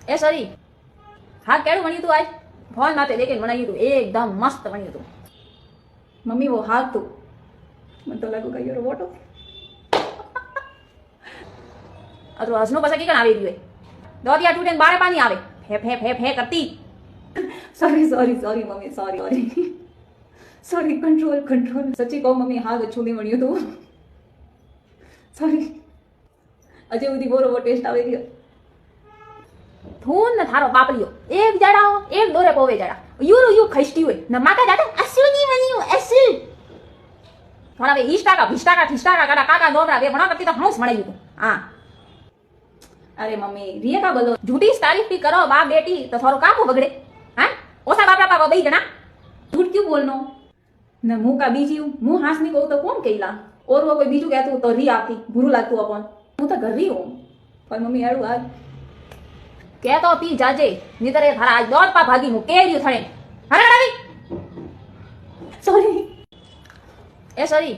એ સરી હા કેળું વણ્યું તું આજ ફોન માથે દેખીને વણાયું તું એકદમ મસ્ત વણ્યું તું મમ્મી વો હાથ તું મને તો લાગુ કઈ રોટો અતો હસનો પછી કઈ કણ આવી ગયું દોરિયા તૂટે બારે પાણી આવે ફે ફે ફે ફે કરતી sorry sorry sorry mummy sorry sorry sorry control control સચ્ચી કહું મમ્મી હાથ છૂની વણ્યું તું સોરી અજે ઉધી બોરો ટેસ્ટ આવી ગયો થૂન ને થારો બાપરીઓ એક જડાઓ એક દોરે પોવે જડા યુ ખઈસ્ટી હોય ન માકા જાતે અસુની વણ્યું અસુ થોડા વે 20 ટકા 20 ટકા 30 ટકા કાકા કાકા દોબરા બે ભણા કરતી તો હણસ વણાયું તું હા अरे मम्मी रिया का बोलो झूठी तारीफ भी करो बाप बेटी तो थोड़ा काको बगड़े हाँ ओसा बापरा पापा बई जना झूठ क्यों बोलनो न मुंह का बीजी मुंह हास नहीं कहू तो कौन कहला और वो कोई बीजू कहतु तो री आती बुरू लागतु अपन હું તો ઘર રી હું પણ મમ્મી આડું આજ કે તો પી જાજે નીતર એ થારા આજ દોડ પા ભાગી હું કેર્યું થણે હરે હરાવી સોરી એ સોરી